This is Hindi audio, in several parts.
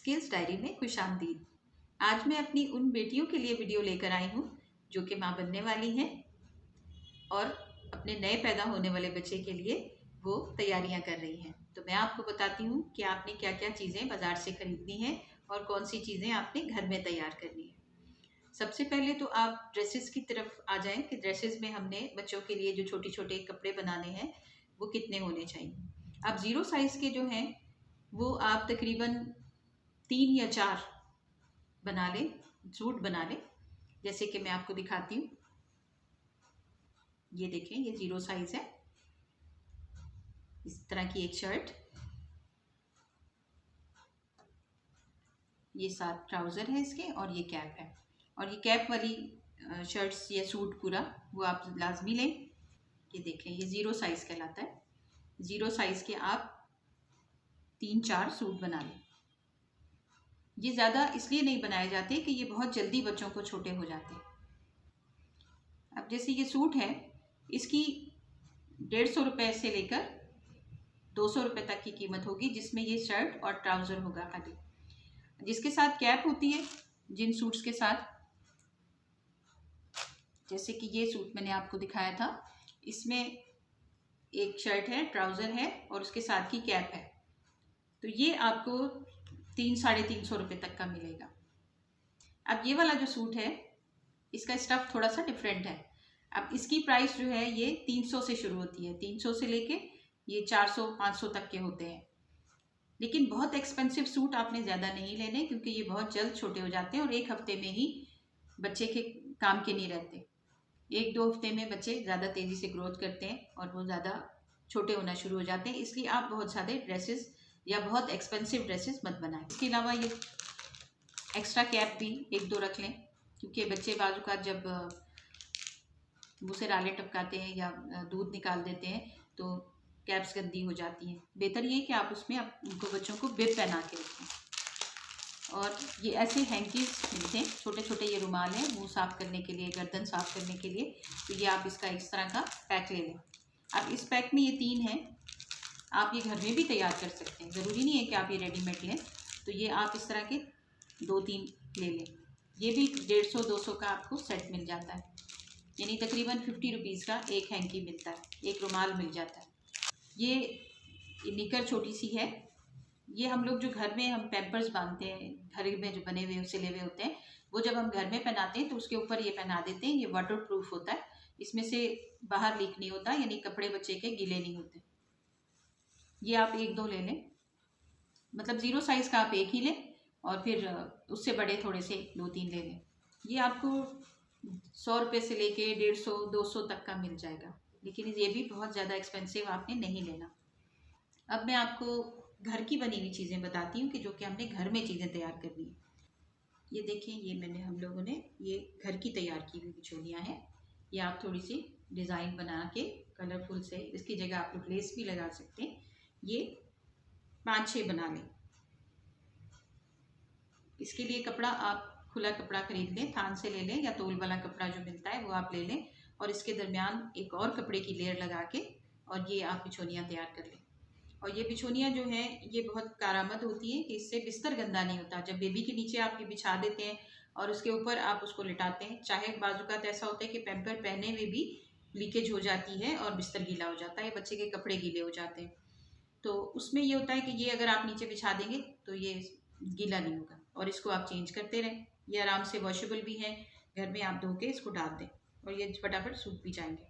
स्किल्स डायरी में खुशामदीद। आज मैं अपनी उन बेटियों के लिए वीडियो लेकर आई हूँ जो कि माँ बनने वाली हैं और अपने नए पैदा होने वाले बच्चे के लिए वो तैयारियां कर रही हैं। तो मैं आपको बताती हूँ कि आपने क्या क्या चीज़ें बाज़ार से खरीदनी हैं और कौन सी चीज़ें आपने घर में तैयार करनी है। सबसे पहले तो आप ड्रेसेस की तरफ आ जाएं कि ड्रेसेस में हमने बच्चों के लिए जो छोटे छोटे कपड़े बनाने हैं वो कितने होने चाहिए। अब ज़ीरो साइज़ के जो हैं वो आप तकरीबन 3 या 4 बना लें, सूट बना लें। जैसे कि मैं आपको दिखाती हूँ, ये देखें, ये 0 साइज़ है। इस तरह की एक शर्ट, ये 7 ट्राउज़र है इसके और ये कैप है। और ये कैप वाली शर्ट्स या सूट पूरा वो आप लाजमी लें। ये देखें, ये 0 साइज़ कहलाता है। 0 साइज़ के आप 3-4 सूट बना लें। ये ज़्यादा इसलिए नहीं बनाए जाते कि ये बहुत जल्दी बच्चों को छोटे हो जाते हैं। अब जैसे ये सूट है, इसकी 150 रुपये से लेकर 200 रुपये तक की कीमत होगी, जिसमें ये शर्ट और ट्राउज़र होगा खाली। जिसके साथ कैप होती है जिन सूट्स के साथ, जैसे कि ये सूट मैंने आपको दिखाया था, इसमें एक शर्ट है, ट्राउज़र है और उसके साथ की कैप है। तो ये आपको 300-350 रुपये तक का मिलेगा। अब ये वाला जो सूट है, इसका स्टफ़ थोड़ा सा डिफरेंट है। अब इसकी प्राइस जो है ये 300 से शुरू होती है। 300 से लेके ये 400-500 तक के होते हैं। लेकिन बहुत एक्सपेंसिव सूट आपने ज़्यादा नहीं लेने, क्योंकि ये बहुत जल्द छोटे हो जाते हैं और 1 हफ्ते में ही बच्चे के काम के नहीं रहते। 1-2 हफ्ते में बच्चे ज़्यादा तेज़ी से ग्रोथ करते हैं और वो ज़्यादा छोटे होना शुरू हो जाते हैं। इसलिए आप बहुत ज़्यादा ड्रेसेस या बहुत एक्सपेंसिव ड्रेसेस मत बनाएं। इसके अलावा ये एक्स्ट्रा कैप भी 1-2 रख लें, क्योंकि बच्चे बाजू का जब मुँह से राले टपकाते हैं या दूध निकाल देते हैं तो कैप्स गंदी हो जाती हैं। बेहतर ये कि आप उसमें उनको बच्चों को बिब पहना के रखें। और ये ऐसे हैंकीज मिलते हैं, छोटे छोटे ये रुमाल हैं मुँह साफ़ करने के लिए, गर्दन साफ़ करने के लिए। तो ये आप इसका इस तरह का पैक ले लें। अब इस पैक में ये 3 हैं, आप ये घर में भी तैयार कर सकते हैं, ज़रूरी नहीं है कि आप ये रेडीमेड लें। तो ये आप इस तरह के 2-3 ले लें। ये भी 150-200 का आपको सेट मिल जाता है, यानी तकरीबन 50 रुपीज़ का एक हैंकी मिलता है, एक रुमाल मिल जाता है। ये निकर छोटी सी है, ये हम लोग जो घर में हम पैम्पर्स बांधते हैं, घर में जो बने हुए सिले हुए होते हैं, वो जब हम घर में पहनाते हैं तो उसके ऊपर ये पहना देते हैं। ये वाटर प्रूफ होता है, इसमें से बाहर लीक नहीं होता, यानी कपड़े बच्चे के गीले नहीं होते। ये आप 1-2 ले लें, मतलब 0 साइज़ का आप 1 ही लें और फिर उससे बड़े थोड़े से 2-3 ले लें। ये आपको 100 रुपये से लेके 150-200 तक का मिल जाएगा, लेकिन ये भी बहुत ज़्यादा एक्सपेंसिव आपने नहीं लेना। अब मैं आपको घर की बनी हुई चीज़ें बताती हूँ कि जो कि हमने घर में चीज़ें तैयार करनी है। ये देखें, ये मैंने हम लोगों ने ये घर की तैयार की हुई बिछोलियाँ हैं। ये आप थोड़ी सी डिज़ाइन बना के कलरफुल से, इसकी जगह आप लोग लेस भी लगा सकते हैं। ये 5-6 बना लें। इसके लिए कपड़ा आप खुला कपड़ा खरीद लें, थान से ले लें या तौल वाला कपड़ा जो मिलता है वो आप ले लें और इसके दरमियान एक और कपड़े की लेयर लगा के और ये आप बिछोनियाँ तैयार कर लें। और ये बिछोनियाँ जो हैं ये बहुत कारआमद होती हैं कि इससे बिस्तर गंदा नहीं होता। जब बेबी के नीचे आप ये बिछा देते हैं और उसके ऊपर आप उसको लिटाते हैं, चाहे बाजुकात ऐसा होता है कि पैम्पर पहने में भी लीकेज हो जाती है और बिस्तर गीला हो जाता है, बच्चे के कपड़े गीले हो जाते हैं। तो उसमें ये होता है कि ये अगर आप नीचे बिछा देंगे तो ये गीला नहीं होगा और इसको आप चेंज करते रहें। ये आराम से वॉशेबल भी है, घर में आप धो के इसको डाल दें और ये फटाफट सूख भी जाएंगे।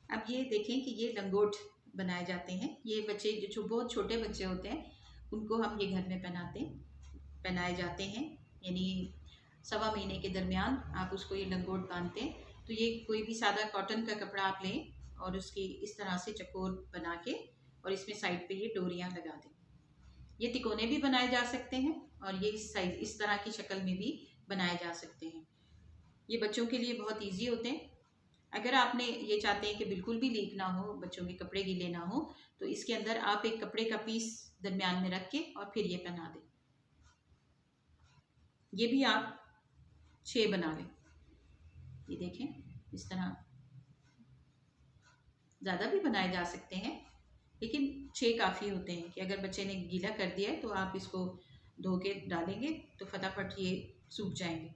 अब ये देखें कि ये लंगोट बनाए जाते हैं। ये बच्चे जो बहुत छोटे बच्चे होते हैं उनको हम ये घर में पहनाए जाते हैं, यानी 1.25 महीने के दरमियान आप उसको ये लंगोट बांधते हैं। तो ये कोई भी सादा कॉटन का कपड़ा आप लें और उसकी इस तरह से चकोर बना के और इसमें साइड पे ये डोरियां लगा दें। ये तिकोने भी बनाए जा सकते हैं और ये इस तरह की शक्ल में भी बनाए जा सकते हैं। ये बच्चों के लिए बहुत ईजी होते हैं। अगर आपने ये चाहते हैं कि बिल्कुल भी लीक ना हो, बच्चों के कपड़े गीले ना हो, तो इसके अंदर आप एक कपड़े का पीस दरमियान में रख के और फिर ये पहना दें। ये भी आप 6 बना लें। ये देखें, इस तरह ज़्यादा भी बनाए जा सकते हैं, लेकिन 6 काफ़ी होते हैं कि अगर बच्चे ने गीला कर दिया है तो आप इसको धो के डालेंगे तो फटाफट ये सूख जाएंगे।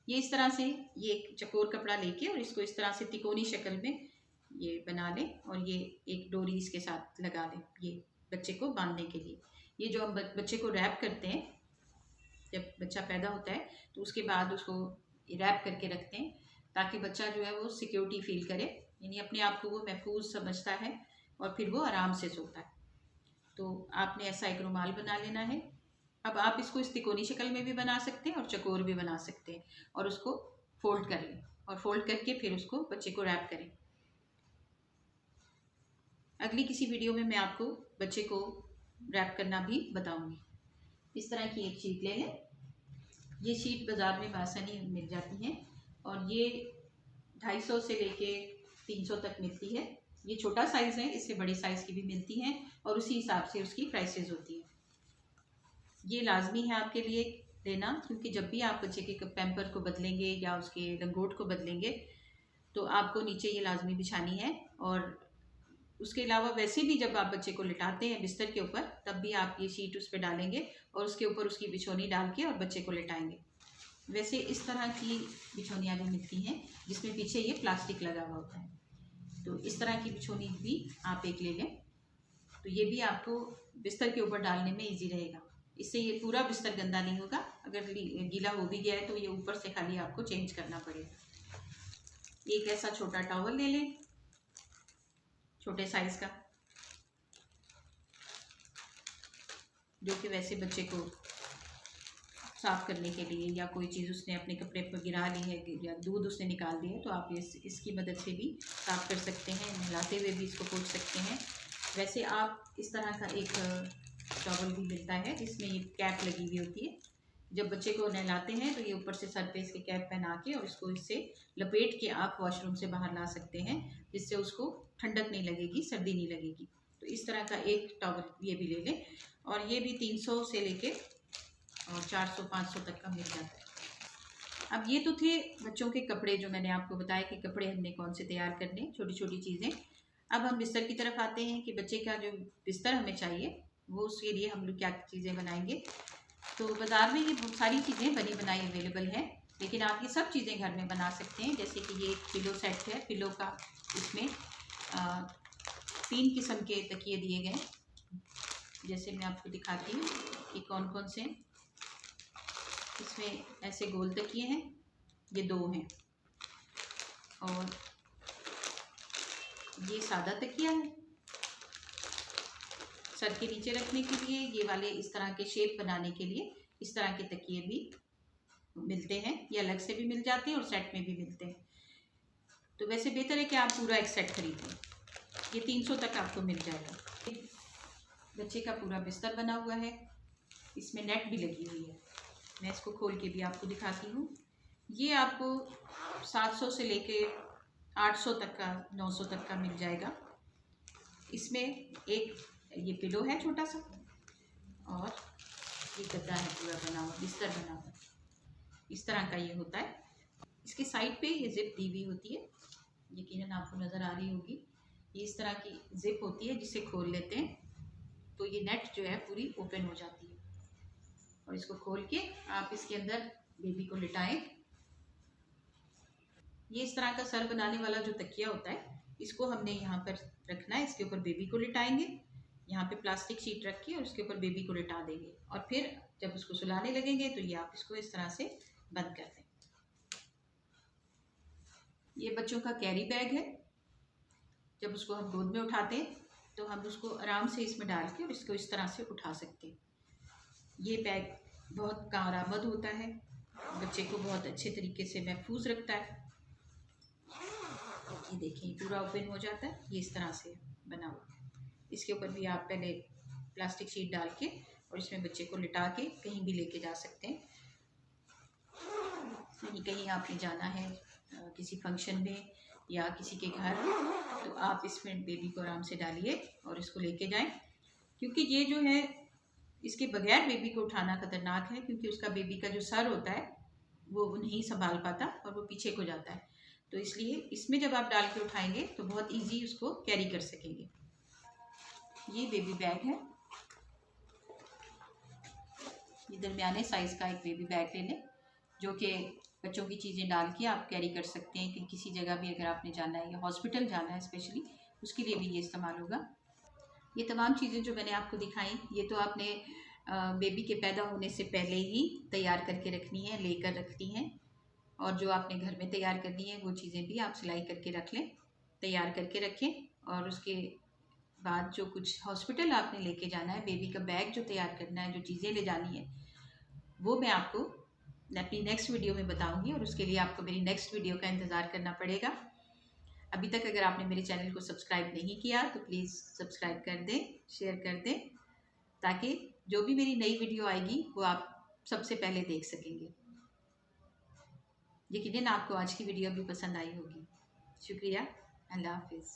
ये इस तरह से ये एक चकोर कपड़ा लेके और इसको इस तरह से तिकोनी शक्ल में ये बना लें और ये एक डोरी इसके साथ लगा लें ये बच्चे को बांधने के लिए। ये जो हम बच्चे को रैप करते हैं, जब बच्चा पैदा होता है तो उसके बाद उसको रैप करके रखते हैं ताकि बच्चा जो है वो सिक्योरिटी फील करे, यानी अपने आप को वो महफूज समझता है और फिर वो आराम से सोता है। तो आपने ऐसा एक रुमाल बना लेना है। अब आप इसको इस तिकोनी शक्ल में भी बना सकते हैं और चकोर भी बना सकते हैं और उसको फोल्ड कर लें और फोल्ड करके फिर उसको बच्चे को रैप करें। अगली किसी वीडियो में मैं आपको बच्चे को रैप करना भी बताऊंगी। इस तरह की एक शीट ले लें। ये शीट बाज़ार में आसानी मिल जाती है और ये 250 से लेके 300 तक मिलती है। ये छोटा साइज़ है, इससे बड़े साइज़ की भी मिलती हैं और उसी हिसाब से उसकी प्राइसेस होती है। ये लाजमी है आपके लिए लेना, क्योंकि जब भी आप बच्चे के पैम्पर को बदलेंगे या उसके लंगोट को बदलेंगे तो आपको नीचे ये लाजमी बिछानी है। और उसके अलावा वैसे भी जब आप बच्चे को लिटाते हैं बिस्तर के ऊपर तब भी आप ये शीट उस पर डालेंगे और उसके ऊपर उसकी बिछौनी डाल के और बच्चे को लिटाएंगे। वैसे इस तरह की बिछौनियाँ भी मिलती हैं जिसमें पीछे ये प्लास्टिक लगा हुआ होता है, तो इस तरह की बिछौनी भी आप एक ले लें। तो ये भी आपको बिस्तर के ऊपर डालने में ईजी रहेगा। इससे ये पूरा बिस्तर गंदा नहीं होगा। अगर गीला हो भी गया है तो ये ऊपर से खाली आपको चेंज करना पड़ेगा। एक ऐसा छोटा टॉवल ले लें, छोटे साइज का, जो कि वैसे बच्चे को साफ करने के लिए या कोई चीज़ उसने अपने कपड़े पर गिरा ली है या दूध उसने निकाल दिया है तो आप इसकी मदद से भी साफ कर सकते हैं। नहलाते हुए भी इसको पोंछ सकते हैं। वैसे आप इस तरह का एक टॉवल भी मिलता है जिसमें ये कैप लगी हुई होती है। जब बच्चे को नहलाते हैं तो ये ऊपर से सर पे इसके कैप पहना के और इसको इससे लपेट के आप वॉशरूम से बाहर ला सकते हैं, जिससे उसको ठंडक नहीं लगेगी, सर्दी नहीं लगेगी। तो इस तरह का एक टॉवल ये भी ले लें और ये भी 300 से लेके और 400-500 तक का मिल जाता है। अब ये तो थे बच्चों के कपड़े, जो मैंने आपको बताया कि कपड़े हमने कौन से तैयार करने, छोटी छोटी चीज़ें। अब हम बिस्तर की तरफ आते हैं कि बच्चे का जो बिस्तर हमें चाहिए वो उसके लिए हम लोग क्या चीज़ें बनाएंगे। तो बाज़ार में ये बहुत सारी चीज़ें बनी बनाई अवेलेबल है, लेकिन आप ये सब चीज़ें घर में बना सकते हैं। जैसे कि ये एक पिलो सेट है, पिलो का इसमें 3 किस्म के तकिए दिए गए। जैसे मैं आपको दिखाती हूँ कि कौन कौन से। इसमें ऐसे गोल तकिए हैं, ये 2 हैं, और ये सादा तकिया है सर के नीचे रखने के लिए। ये वाले इस तरह के शेप बनाने के लिए इस तरह के तकिए भी मिलते हैं, ये अलग से भी मिल जाते हैं और सेट में भी मिलते हैं। तो वैसे बेहतर है कि आप पूरा एक सेट खरीदें। ये 300 तक आपको मिल जाएगा। बच्चे का पूरा बिस्तर बना हुआ है, इसमें नेट भी लगी हुई है। मैं इसको खोल के भी आपको दिखाती हूँ। ये आपको 700 से लेके 800 तक का, 900 तक का मिल जाएगा। इसमें एक ये पिलो है छोटा सा और ये गद्दा है पूरा बना हुआ, बिस्तर बना हुआ, इस तरह का ये होता है। इसके साइड पे ये जिप दी हुई होती है, यकीनन आपको नज़र आ रही होगी। ये इस तरह की जिप होती है जिसे खोल लेते हैं तो ये नेट जो है पूरी ओपन हो जाती है और इसको खोल के आप इसके अंदर बेबी को लिटाएं। ये इस तरह का सर बनाने वाला जो तकिया होता है इसको हमने यहाँ पर रखना है, इसके ऊपर बेबी को लिटाएंगे, यहाँ पे प्लास्टिक शीट रख के और उसके ऊपर बेबी को लिटा देंगे और फिर जब उसको सुलाने लगेंगे तो ये आप इसको इस तरह से बंद कर दें। ये बच्चों का कैरी बैग है। जब उसको हम गोद में उठाते हैं तो हम उसको आराम से इसमें डाल के और इसको इस तरह से उठा सकते हैं। ये बैग बहुत कारआमद होता है, बच्चे को बहुत अच्छे तरीके से महफूज रखता है। ये देखिए पूरा ओपन हो जाता है, ये इस तरह से बना हुआ। इसके ऊपर भी आप पहले प्लास्टिक शीट डाल के और इसमें बच्चे को लिटा के कहीं भी लेके जा सकते हैं। कहीं आपने जाना है किसी फंक्शन में या किसी के घर, तो आप इसमें बेबी को आराम से डालिए और इसको लेके जाएं, क्योंकि ये जो है इसके बगैर बेबी को उठाना खतरनाक है, क्योंकि उसका बेबी का जो सर होता है वो नहीं संभाल पाता और वो पीछे को जाता है। तो इसलिए इसमें जब आप डाल के उठाएंगे तो बहुत इजी उसको कैरी कर सकेंगे। ये बेबी बैग है, ये दरमियाने साइज़ का एक बेबी बैग ले लें, जो कि बच्चों की चीज़ें डाल के आप कैरी कर सकते हैं कि किसी जगह भी अगर आपने जाना है या हॉस्पिटल जाना है स्पेशली, उसके लिए भी ये इस्तेमाल होगा। ये तमाम चीज़ें जो मैंने आपको दिखाई, ये तो आपने बेबी के पैदा होने से पहले ही तैयार करके रखनी है, लेकर रखनी है। और जो आपने घर में तैयार करनी है वो चीज़ें भी आप सिलाई करके रख लें, तैयार करके रखें। और उसके बाद जो कुछ हॉस्पिटल आपने लेके जाना है, बेबी का बैग जो तैयार करना है, जो चीज़ें ले जानी है, वो मैं आपको अपनी नेक्स्ट वीडियो में बताऊंगी। और उसके लिए आपको मेरी नेक्स्ट वीडियो का इंतज़ार करना पड़ेगा। अभी तक अगर आपने मेरे चैनल को सब्सक्राइब नहीं किया तो प्लीज़ सब्सक्राइब कर दें, शेयर कर दें, ताकि जो भी मेरी नई वीडियो आएगी वो आप सबसे पहले देख सकेंगे। यकीनन आपको आज की वीडियो भी पसंद आई होगी। शुक्रिया। अल्लाह हाफिज़।